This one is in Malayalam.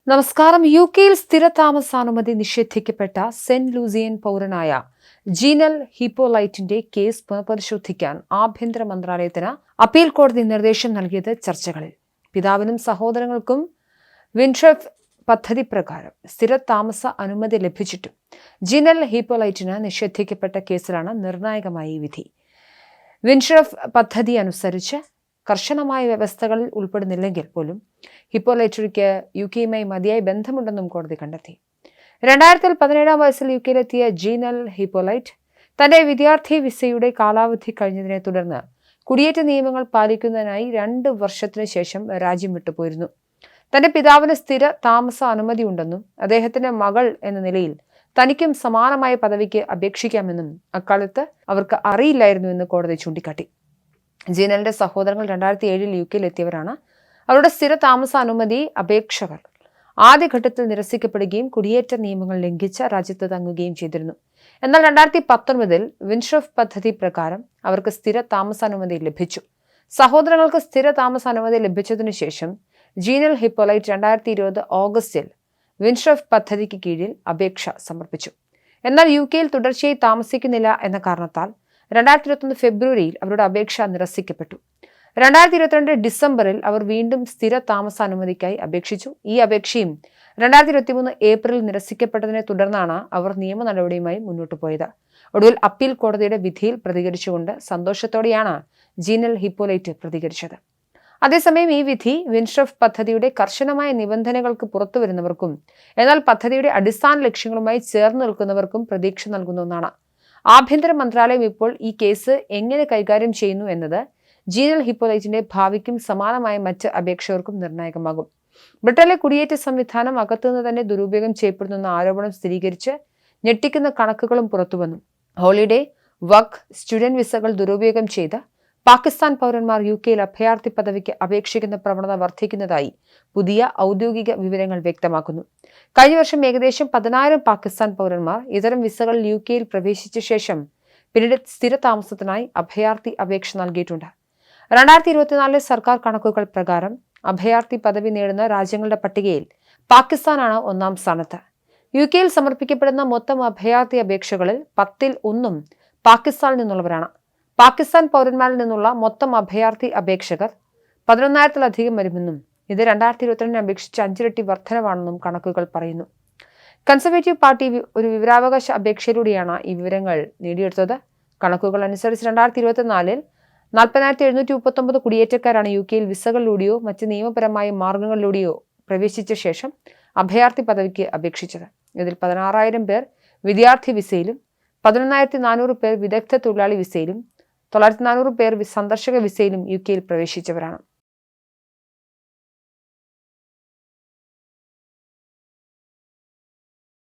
നമസ്കാരം. യുകെയിൽ സ്ഥിരതാമസാനുമതി നിഷേധിക്കപ്പെട്ട സെന്റ് ലൂസിയൻ പൗരനായ ജീനൽ ഹിപ്പോലൈറ്റിന്റെ കേസ് പുനഃപരിശോധിക്കാൻ ആഭ്യന്തര മന്ത്രാലയത്തിന് അപ്പീൽ കോടതി നിർദ്ദേശം നൽകിയത് ചർച്ചകളിൽ. പിതാവിനും സഹോദരങ്ങൾക്കും വിൻട്രഫ് പദ്ധതി പ്രകാരം സ്ഥിരതാമസ അനുമതി ലഭിച്ചിട്ടും ജീനൽ ഹിപ്പോലൈറ്റിന് നിഷേധിക്കപ്പെട്ട കേസിലാണ് നിർണായകമായ ഈ വിധി. വിൻട്രഫ് പദ്ധതി അനുസരിച്ച് കർശനമായ വ്യവസ്ഥകളിൽ ഉൾപ്പെടുന്നില്ലെങ്കിൽ പോലും ഹിപ്പോലൈറ്ററിക്ക് യുകെയുമായി മതിയായ ബന്ധമുണ്ടെന്നും കോടതി കണ്ടെത്തി. 2017 വയസ്സിൽ യുകെയിലെത്തിയ ജീനൽ ഹിപ്പോലൈറ്റ് തന്റെ വിദ്യാർത്ഥി വിസയുടെ കാലാവധി കഴിഞ്ഞതിനെ തുടർന്ന് കുടിയേറ്റ നിയമങ്ങൾ പാലിക്കുന്നതിനായി 2 വർഷത്തിനു ശേഷം രാജ്യം വിട്ടുപോയിരുന്നു. തന്റെ പിതാവിന് സ്ഥിര താമസ അനുമതിയുണ്ടെന്നും അദ്ദേഹത്തിന്റെ മകൾ എന്ന നിലയിൽ തനിക്കും സമാനമായ പദവിക്ക് അപേക്ഷിക്കാമെന്നും അക്കാലത്ത് അവർക്ക് അറിയില്ലായിരുന്നുവെന്ന് കോടതി ചൂണ്ടിക്കാട്ടി. ജീനലിന്റെ സഹോദരങ്ങൾ 2007 യുകെയിൽ എത്തിയവരാണ്. അവരുടെ സ്ഥിര താമസ അനുമതി അപേക്ഷകൾ ആദ്യഘട്ടത്തിൽ നിരസിക്കപ്പെടുകയും കുടിയേറ്റ നിയമങ്ങൾ ലംഘിച്ച് രാജ്യത്ത് തങ്ങുകയും ചെയ്തിരുന്നു. എന്നാൽ 2019 വിൻട്രഫ് പദ്ധതി പ്രകാരം അവർക്ക് സ്ഥിര താമസാനുമതി ലഭിച്ചു. സഹോദരങ്ങൾക്ക് സ്ഥിര താമസാനുമതി ലഭിച്ചതിനു ശേഷം ജീനൽ ഹിപ്പോലൈറ്റ് 2020 ഓഗസ്റ്റിൽ വിൻട്രഫ് പദ്ധതിക്ക് കീഴിൽ അപേക്ഷ സമർപ്പിച്ചു. എന്നാൽ യുകെയിൽ തുടർച്ചയായി താമസിക്കുന്നില്ല എന്ന കാരണത്താൽ 2021 ഫെബ്രുവരിയിൽ അവരുടെ അപേക്ഷ നിരസിക്കപ്പെട്ടു. 2022 ഡിസംബറിൽ അവർ വീണ്ടും സ്ഥിര താമസാനുമതിക്കായി അപേക്ഷിച്ചു. ഈ അപേക്ഷയും 2023 ഏപ്രിലിൽ നിരസിക്കപ്പെട്ടതിനെ തുടർന്നാണ് അവർ നിയമ നടപടിയുമായി മുന്നോട്ടു പോയത്. ഒടുവിൽ അപ്പീൽ കോടതിയുടെ വിധിയിൽ പ്രതികരിച്ചുകൊണ്ട് സന്തോഷത്തോടെയാണ് ജീനൽ ഹിപ്പോലൈറ്റ് പ്രതികരിച്ചത്. അതേസമയം ഈ വിധി വിൻട്രഫ് പദ്ധതിയുടെ കർശനമായ നിബന്ധനകൾക്ക് പുറത്തുവരുന്നവർക്കും എന്നാൽ പദ്ധതിയുടെ അടിസ്ഥാന ലക്ഷ്യങ്ങളുമായി ചേർന്ന് നിൽക്കുന്നവർക്കും പ്രതീക്ഷ നൽകുന്ന ഒന്നാണ്. ആഭ്യന്തര മന്ത്രാലയം ഇപ്പോൾ ഈ കേസ് എങ്ങനെ കൈകാര്യം ചെയ്യുന്നു എന്നത് ജീനൽ ഹിപ്പോലൈറ്റിന്റെ ഭാവിക്കും സമാനമായ മറ്റ് അപേക്ഷകർക്കും നിർണായകമാകും. ബ്രിട്ടനിലെ കുടിയേറ്റ സംവിധാനം അകത്തുനിന്ന് തന്നെ ദുരുപയോഗം ചെയ്യപ്പെടുന്ന ആരോപണം സ്ഥിരീകരിച്ച് ഞെട്ടിക്കുന്ന കണക്കുകളും പുറത്തുവന്നു. ഹോളിഡേ, വർക്ക്, സ്റ്റുഡന്റ് വിസകൾ ദുരുപയോഗം ചെയ്ത് പാകിസ്ഥാൻ പൗരന്മാർ യുകെയിൽ അഭയാർത്ഥി പദവിക്ക് അപേക്ഷിക്കുന്ന പ്രവണത വർദ്ധിക്കുന്നതായി പുതിയ ഔദ്യോഗിക വിവരങ്ങൾ വ്യക്തമാക്കുന്നു. കഴിഞ്ഞ വർഷം ഏകദേശം 10,000 പാകിസ്ഥാൻ പൗരന്മാർ ഇത്തരം വിസകളിൽ യുകെയിൽ പ്രവേശിച്ച ശേഷം പിന്നീട് സ്ഥിര താമസത്തിനായി അഭയാർത്ഥി അപേക്ഷ നൽകിയിട്ടുണ്ട്. 2024 സർക്കാർ കണക്കുകൾ പ്രകാരം അഭയാർത്ഥി പദവി നേടുന്ന രാജ്യങ്ങളുടെ പട്ടികയിൽ പാകിസ്ഥാനാണ് 1ാം സ്ഥാനത്ത്. യുകെയിൽ സമർപ്പിക്കപ്പെടുന്ന മൊത്തം അഭയാർത്ഥി അപേക്ഷകളിൽ 10ൽ 1 പാകിസ്ഥാനിൽ നിന്നുള്ളവരാണ്. പാകിസ്ഥാൻ പൗരന്മാരിൽ നിന്നുള്ള മൊത്തം അഭയാർത്ഥി അപേക്ഷകർ 11,000-ലധികം വരുമെന്നും ഇത് 2022 അപേക്ഷിച്ച് 5 ഇരട്ടി വർധനവാണെന്നും കണക്കുകൾ പറയുന്നു. കൺസർവേറ്റീവ് പാർട്ടി ഒരു വിവരാവകാശ അപേക്ഷയിലൂടെയാണ് ഈ വിവരങ്ങൾ നേടിയെടുത്തത്. കണക്കുകൾ അനുസരിച്ച് 2024 40,739 കുടിയേറ്റക്കാരാണ് യുകെയിൽ വിസകളിലൂടെയോ മറ്റ് നിയമപരമായ മാർഗങ്ങളിലൂടെയോ പ്രവേശിച്ച ശേഷം അഭയാർത്ഥി പദവിക്ക് അപേക്ഷിച്ചത്. ഇതിൽ 16,000 പേർ വിദ്യാർത്ഥി വിസയിലും 11,400 പേർ വിദഗ്ധ തൊഴിലാളി വിസയിലും 9,400 പേർ സന്ദർശക വിസയിലും യുകെയിൽ പ്രവേശിച്ചവരാണ്.